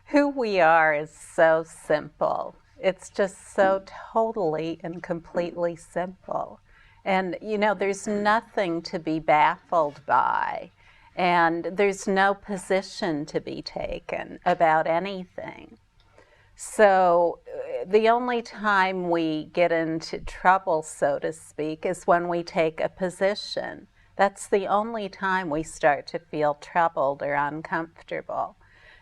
Who we are is so simple. It's just so totally and completely simple. And, there's nothing to be baffled by. And there's no position to be taken about anything. So the only time we get into trouble, so to speak, is when we take a position. That's the only time we start to feel troubled or uncomfortable.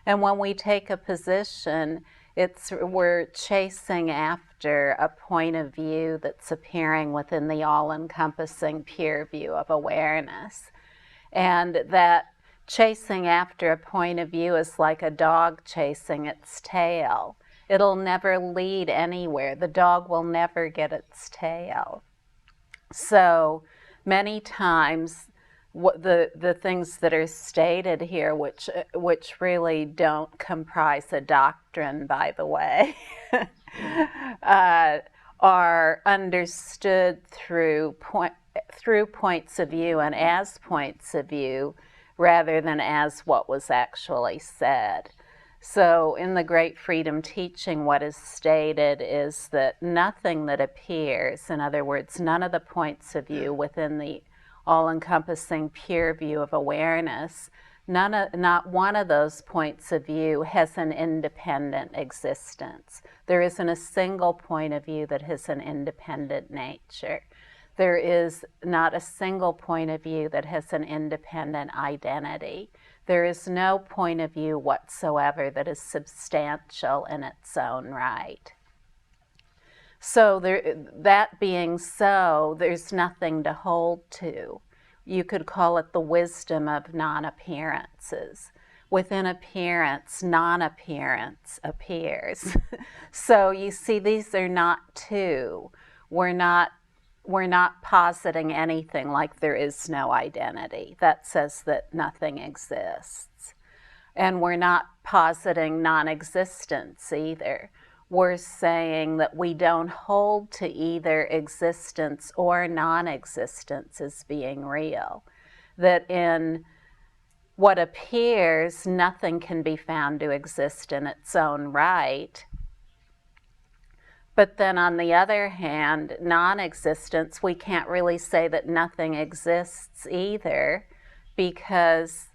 And when we take a position, we're chasing after a point of view that's appearing within the all-encompassing pure view of awareness. And that chasing after a point of view is like a dog chasing its tail. It'll never lead anywhere. The dog will never get its tail. So many times, the things that are stated here, which really don't comprise a doctrine, by the way, are understood through points of view and as points of view, rather than as what was actually said. So in the Great Freedom Teaching, what is stated is that nothing that appears, in other words, none of the points of view within the all-encompassing pure view of awareness, not one of those points of view has an independent existence. There isn't a single point of view that has an independent nature. There is not a single point of view that has an independent identity. There is no point of view whatsoever that is substantial in its own right. So that being so, there's nothing to hold to. You could call it the wisdom of non-appearances. Within appearance, non-appearance appears. So you see, these are not two. We're not positing anything like there is no identity. That says that nothing exists. And we're not positing non-existence either. We're saying that we don't hold to either existence or non-existence as being real. That in what appears, nothing can be found to exist in its own right. But then on the other hand, non-existence, we can't really say that nothing exists either, because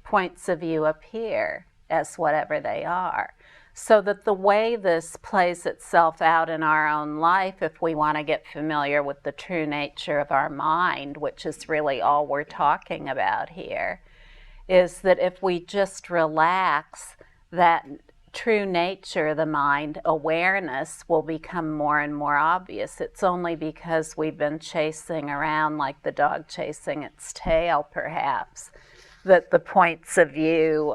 points of view appear as whatever they are. So that the way this plays itself out in our own life, if we want to get familiar with the true nature of our mind, which is really all we're talking about here, is that if we just relax, that true nature of the mind, awareness, will become more and more obvious. It's only because we've been chasing around like the dog chasing its tail, perhaps, that the points of view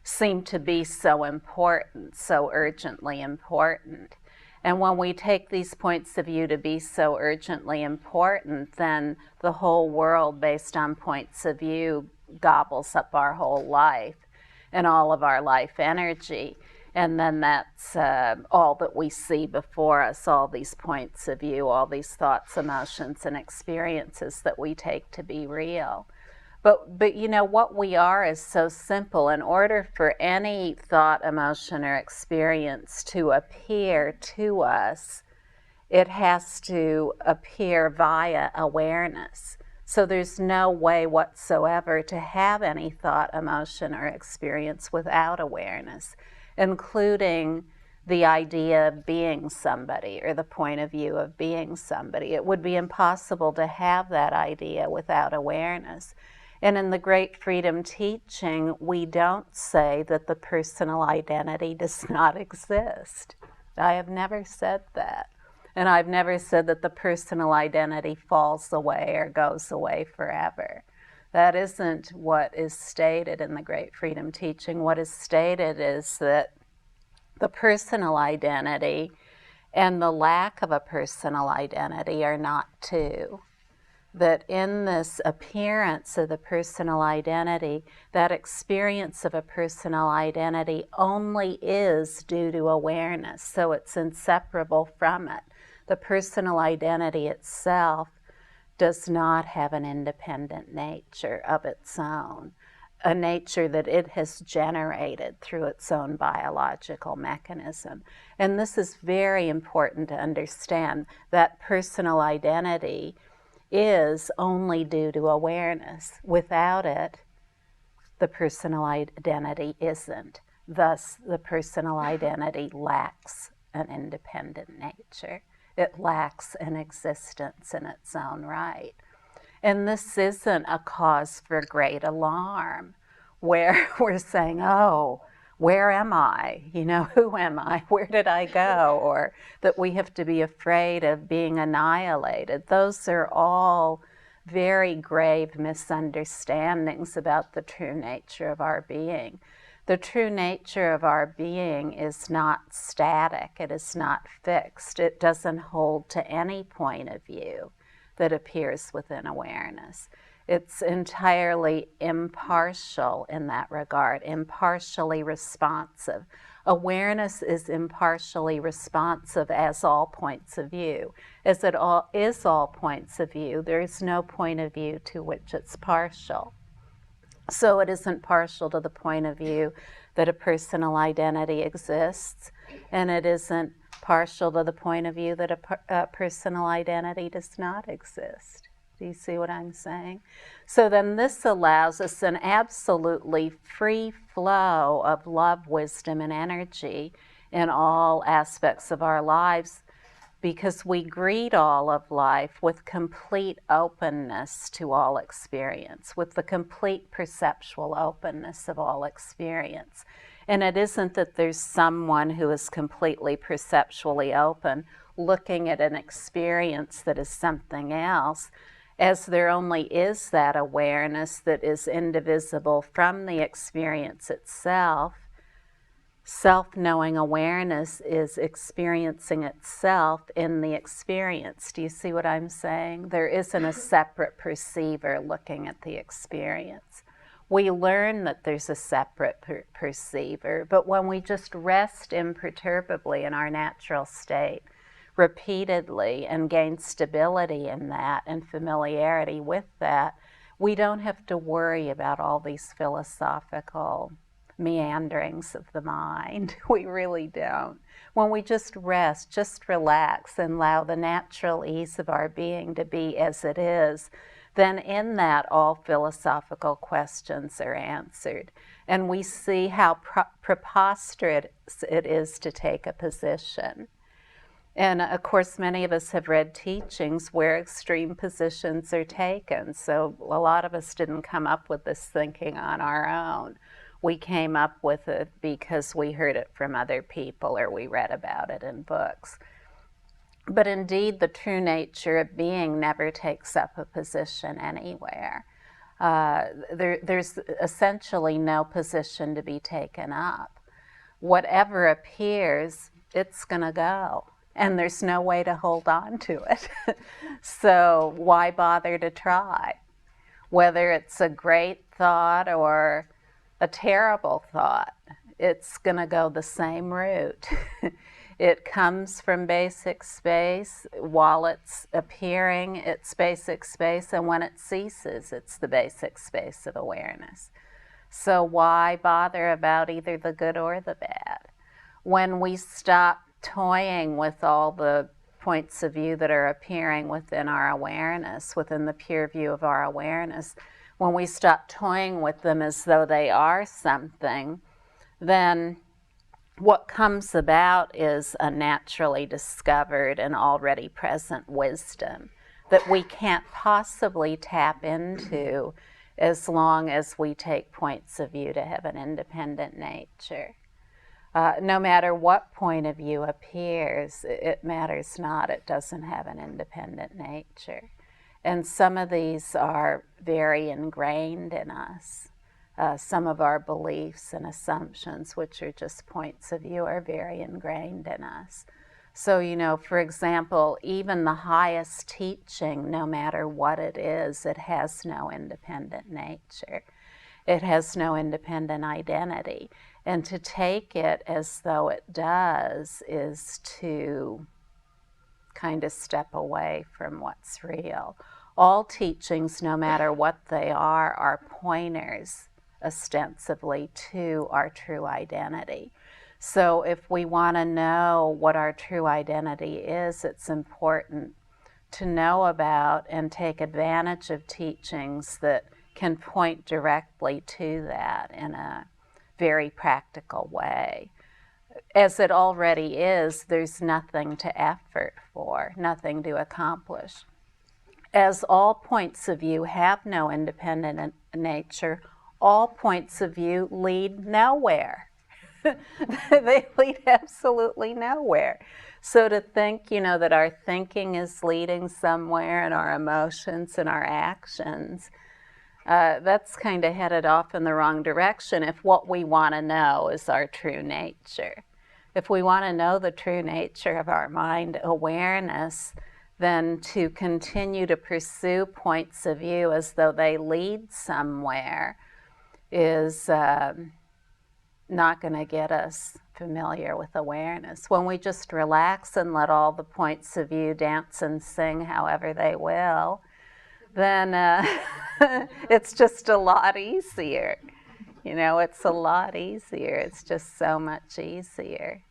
seem to be so important, so urgently important. And when we take these points of view to be so urgently important, then the whole world based on points of view gobbles up our whole life and all of our life energy. And then that's all that we see before us, all these points of view, all these thoughts, emotions, and experiences that we take to be real. But what we are is so simple. In order for any thought, emotion, or experience to appear to us, it has to appear via awareness. So there's no way whatsoever to have any thought, emotion, or experience without awareness, including the idea of being somebody or the point of view of being somebody. It would be impossible to have that idea without awareness. And in the Great Freedom Teaching, we don't say that the personal identity does not exist. I have never said that. And I've never said that the personal identity falls away or goes away forever. That isn't what is stated in the Great Freedom Teaching. What is stated is that the personal identity and the lack of a personal identity are not two. That in this appearance of the personal identity, that experience of a personal identity only is due to awareness, so it's inseparable from it. The personal identity itself does not have an independent nature of its own. a nature that it has generated through its own biological mechanism. And this is very important to understand, that personal identity is only due to awareness. Without it, the personal identity isn't. Thus, the personal identity lacks an independent nature. It lacks an existence in its own right. And this isn't a cause for great alarm, where we're saying, oh, where am I? You know, who am I? Where did I go? Or that we have to be afraid of being annihilated. Those are all very grave misunderstandings about the true nature of our being. The true nature of our being is not static. It is not fixed. It doesn't hold to any point of view that appears within awareness. It's entirely impartial in that regard, impartially responsive. Awareness is impartially responsive as all points of view. As it all is all points of view, there is no point of view to which it's partial. So it isn't partial to the point of view that a personal identity exists, and it isn't partial to the point of view that a personal identity does not exist. Do you see what I'm saying? So then this allows us an absolutely free flow of love, wisdom, and energy in all aspects of our lives, because we greet all of life with complete openness to all experience, with the complete perceptual openness of all experience. And it isn't that there's someone who is completely perceptually open looking at an experience that is something else, as there only is that awareness that is indivisible from the experience itself. Self-knowing awareness is experiencing itself in the experience. Do you see what I'm saying? There isn't a separate perceiver looking at the experience. We learn that there's a separate perceiver, but when we just rest imperturbably in our natural state repeatedly and gain stability in that and familiarity with that, we don't have to worry about all these philosophical meanderings of the mind. We really don't. When we just rest, just relax, and allow the natural ease of our being to be as it is, then in that all philosophical questions are answered. And we see how preposterous it is to take a position. And of course, many of us have read teachings where extreme positions are taken. So a lot of us didn't come up with this thinking on our own. We came up with it because we heard it from other people or we read about it in books. But indeed, the true nature of being never takes up a position anywhere. There's essentially no position to be taken up. Whatever appears, it's going to go. And there's no way to hold on to it. So why bother to try? Whether it's a great thought or a terrible thought, it's going to go the same route. It comes from basic space. While it's appearing, it's basic space, and when it ceases, it's the basic space of awareness. So why bother about either the good or the bad? When we stop toying with all the points of view that are appearing within our awareness, within the pure view of our awareness, when we stop toying with them as though they are something, then what comes about is a naturally discovered and already present wisdom that we can't possibly tap into as long as we take points of view to have an independent nature. No matter what point of view appears, it matters not. It doesn't have an independent nature. And some of these are very ingrained in us. Some of our beliefs and assumptions, which are just points of view, are very ingrained in us. So, you know, for example, even the highest teaching, no matter what it is, it has no independent nature. It has no independent identity. And to take it as though it does is to kind of step away from what's real. All teachings, no matter what they are pointers ostensibly to our true identity. So if we want to know what our true identity is, it's important to know about and take advantage of teachings that can point directly to that in a very practical way. As it already is, there's nothing to effort for, nothing to accomplish. As all points of view have no independent nature, all points of view lead nowhere. They lead absolutely nowhere. So to think, that our thinking is leading somewhere, and our emotions and our actions, that's kind of headed off in the wrong direction if what we want to know is our true nature. If we want to know the true nature of our mind awareness, then to continue to pursue points of view as though they lead somewhere is not going to get us familiar with awareness. When we just relax and let all the points of view dance and sing however they will, then it's just a lot easier. It's a lot easier. It's just so much easier.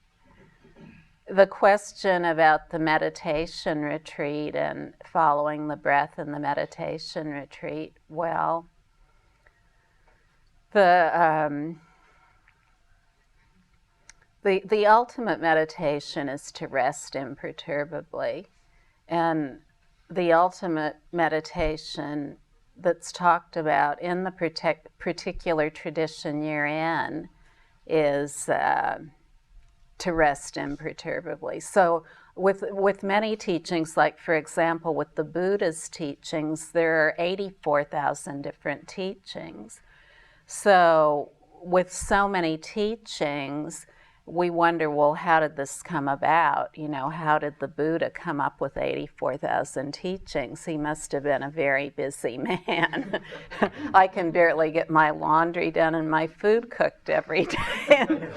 The question about the meditation retreat and following the breath in the meditation retreat, well, the ultimate meditation is to rest imperturbably. And the ultimate meditation that's talked about in the particular tradition you're in is to rest imperturbably. So with many teachings, like for example with the Buddha's teachings, there are 84,000 different teachings. So with so many teachings, we wonder, well, how did this come about? How did the Buddha come up with 84,000 teachings? He must have been a very busy man. I can barely get my laundry done and my food cooked every day.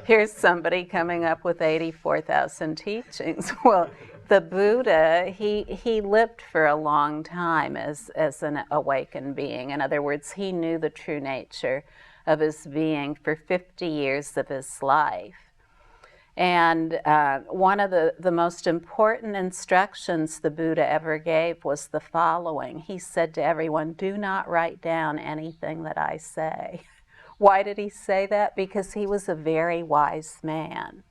Here's somebody coming up with 84,000 teachings. Well, the Buddha, he lived for a long time as an awakened being. In other words, he knew the true nature of his being for 50 years of his life. And one of the most important instructions the Buddha ever gave was the following. He said to everyone, do not write down anything that I say. Why did he say that? Because he was a very wise man.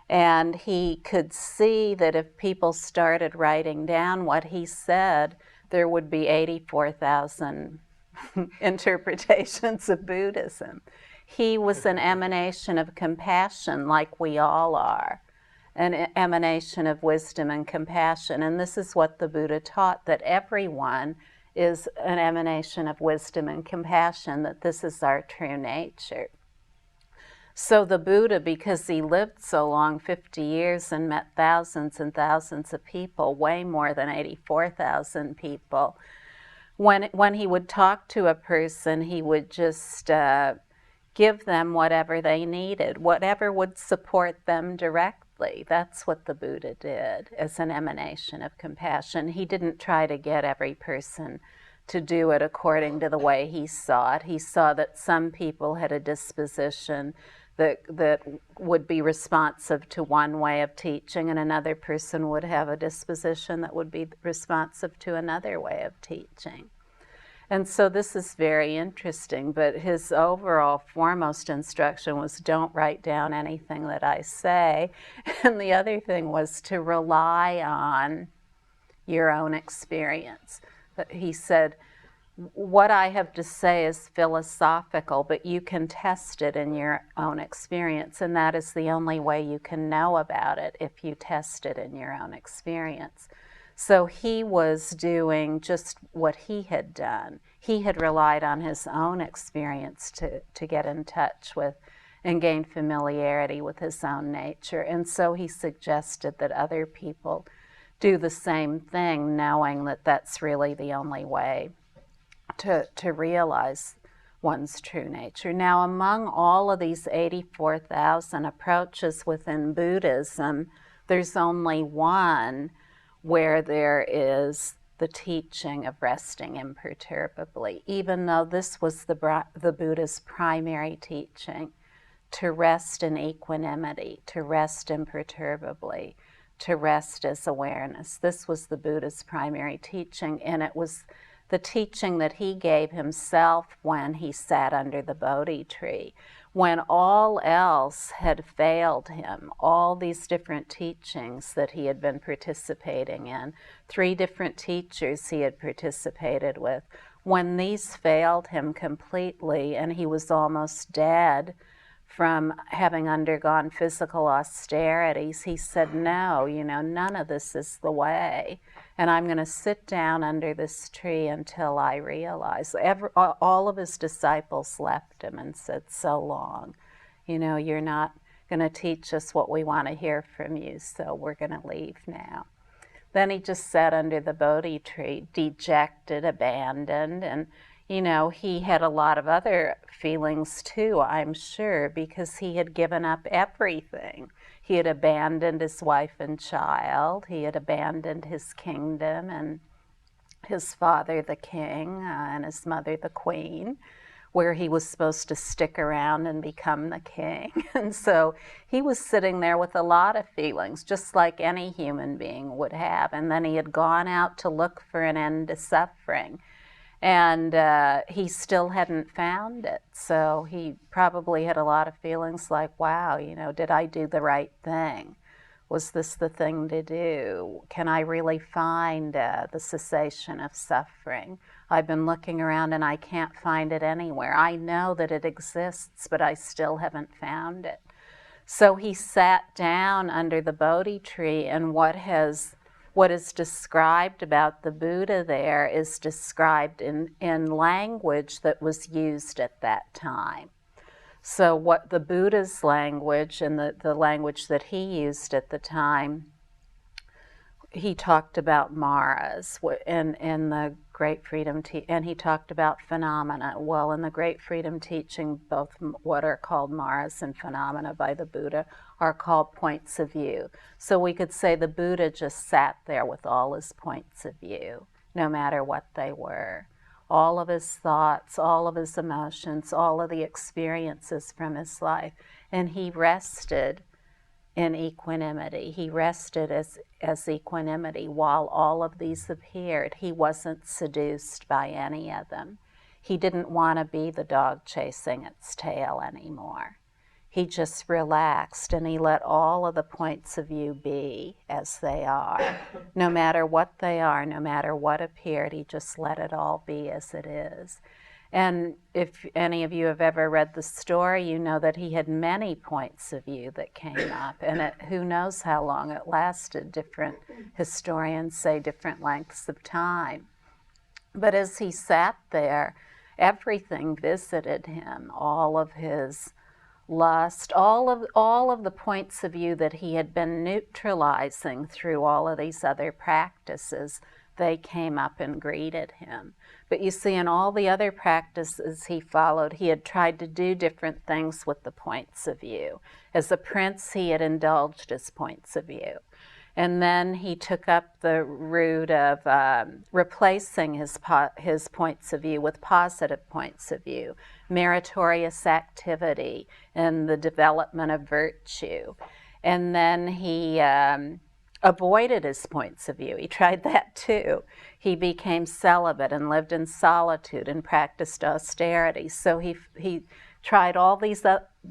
And he could see that if people started writing down what he said, there would be 84,000 interpretations of Buddhism. He was an emanation of compassion, like we all are, an emanation of wisdom and compassion. And this is what the Buddha taught, that everyone is an emanation of wisdom and compassion, that this is our true nature. So the Buddha, because he lived so long, 50 years, and met thousands and thousands of people, way more than 84,000 people, when he would talk to a person, he would just give them whatever they needed, whatever would support them directly. That's what the Buddha did as an emanation of compassion. He didn't try to get every person to do it according to the way he saw it. He saw that some people had a disposition that would be responsive to one way of teaching, and another person would have a disposition that would be responsive to another way of teaching. And so this is very interesting, but his overall foremost instruction was don't write down anything that I say. And the other thing was to rely on your own experience. He said, what I have to say is philosophical, but you can test it in your own experience, and that is the only way you can know about it, if you test it in your own experience. So he was doing just what he had done. He had relied on his own experience to get in touch with and gain familiarity with his own nature. And so he suggested that other people do the same thing, knowing that that's really the only way to realize one's true nature. Now, among all of these 84,000 approaches within Buddhism, there's only one where there is the teaching of resting imperturbably, even though this was the Buddha's primary teaching, to rest in equanimity, to rest imperturbably, to rest as awareness. This was the Buddha's primary teaching, and it was the teaching that he gave himself when he sat under the Bodhi tree, when all else had failed him, all these different teachings that he had been participating in, 3 different teachers he had participated with, when these failed him completely and he was almost dead from having undergone physical austerities, he said, no, none of this is the way. And I'm going to sit down under this tree until I realize. All of his disciples left him and said, so long. You're not going to teach us what we want to hear from you, so we're going to leave now. Then he just sat under the Bodhi tree, dejected, abandoned, and he had a lot of other feelings too, I'm sure, because he had given up everything. He had abandoned his wife and child. He had abandoned his kingdom and his father, the king, and his mother, the queen, where he was supposed to stick around and become the king. And so he was sitting there with a lot of feelings, just like any human being would have. And then he had gone out to look for an end to suffering. And he still hadn't found it. So he probably had a lot of feelings like, wow, did I do the right thing? Was this the thing to do? Can I really find the cessation of suffering? I've been looking around and I can't find it anywhere. I know that it exists, but I still haven't found it. So he sat down under the Bodhi tree, and what is described about the Buddha there is described in language that was used at that time. So what the Buddha's language and the language that he used at the time, he talked about maras in the Great Freedom and he talked about phenomena. Well, in the Great Freedom teaching, both what are called maras and phenomena by the Buddha are called points of view. So we could say the Buddha just sat there with all his points of view, no matter what they were. All of his thoughts, all of his emotions, all of the experiences from his life. And he rested in equanimity. He rested as equanimity while all of these appeared. He wasn't seduced by any of them. He didn't want to be the dog chasing its tail anymore. He just relaxed and he let all of the points of view be as they are. No matter what they are, no matter what appeared, he just let it all be as it is. And if any of you have ever read the story, you know that he had many points of view that came up, and who knows how long it lasted. Different historians say different lengths of time. But as he sat there, everything visited him, all of his lust, all of the points of view that he had been neutralizing through all of these other practices, they came up and greeted him. But you see, in all the other practices he followed, he had tried to do different things with the points of view. As a prince, he had indulged his points of view. And then he took up the route of replacing his points of view with positive points of view, meritorious activity, and the development of virtue. And then he avoided his points of view. He tried that too. He became celibate and lived in solitude and practiced austerity. So he tried all these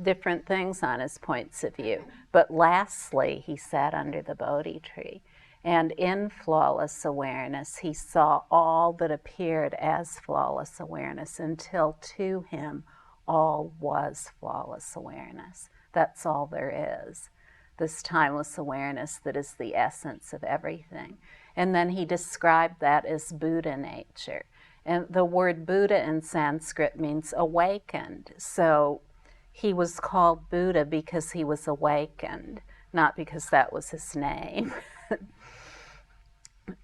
different things on his points of view. But lastly, he sat under the Bodhi tree. And in flawless awareness, he saw all that appeared as flawless awareness until to him all was flawless awareness. That's all there is. This timeless awareness that is the essence of everything. And then he described that as Buddha nature. And the word Buddha in Sanskrit means awakened. So he was called Buddha because he was awakened, not because that was his name.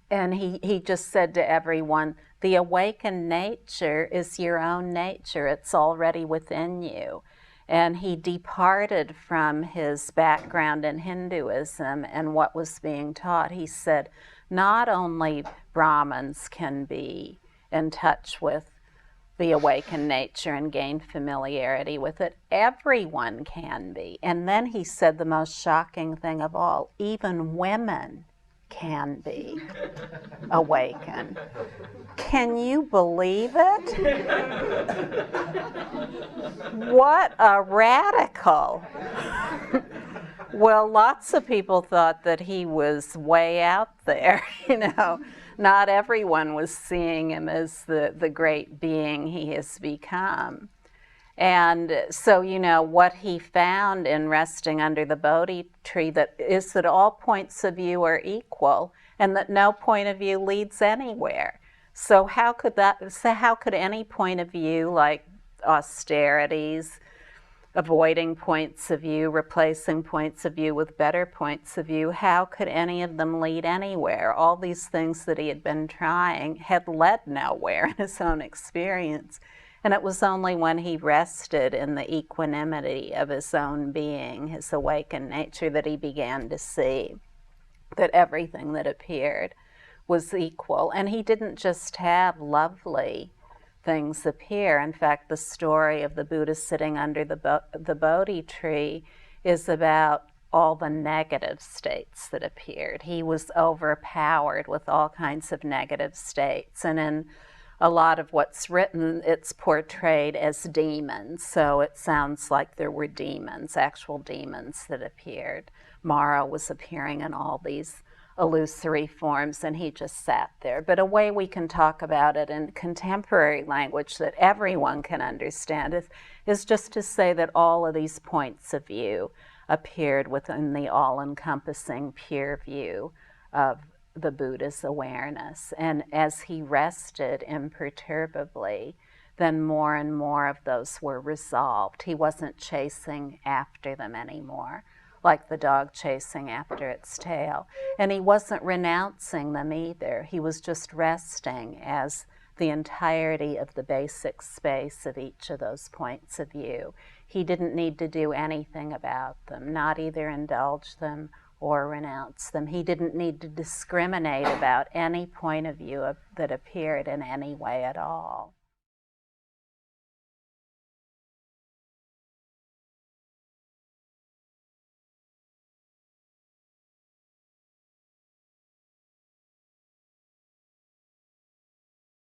And he just said to everyone, the awakened nature is your own nature. It's already within you. And he departed from his background in Hinduism and what was being taught. He said, not only Brahmins can be in touch with the awakened nature and gain familiarity with it. Everyone can be. And then he said the most shocking thing of all, even women can be awakened. Can you believe it? What a radical. Well, lots of people thought that he was way out there, Not everyone was seeing him as the great being he has become. And so, what he found in resting under the Bodhi tree is that all points of view are equal and that no point of view leads anywhere. So how could any point of view, like austerities, avoiding points of view, replacing points of view with better points of view, how could any of them lead anywhere? All these things that he had been trying had led nowhere in his own experience. And it was only when he rested in the equanimity of his own being, his awakened nature, that he began to see that everything that appeared was equal. And he didn't just have lovely things appear. In fact, the story of the Buddha sitting under the Bodhi tree is about all the negative states that appeared. He was overpowered with all kinds of negative states. And in a lot of what's written, it's portrayed as demons. So it sounds like there were demons, actual demons that appeared. Mara was appearing in all these illusory forms, and he just sat there. But a way we can talk about it in contemporary language that everyone can understand is just to say that all of these points of view appeared within the all-encompassing pure view of the Buddha's awareness. And as he rested imperturbably, then more and more of those were resolved. He wasn't chasing after them anymore, like the dog chasing after its tail. And he wasn't renouncing them either. He was just resting as the entirety of the basic space of each of those points of view. He didn't need to do anything about them, not either indulge them or renounce them. He didn't need to discriminate about any point of view that appeared in any way at all.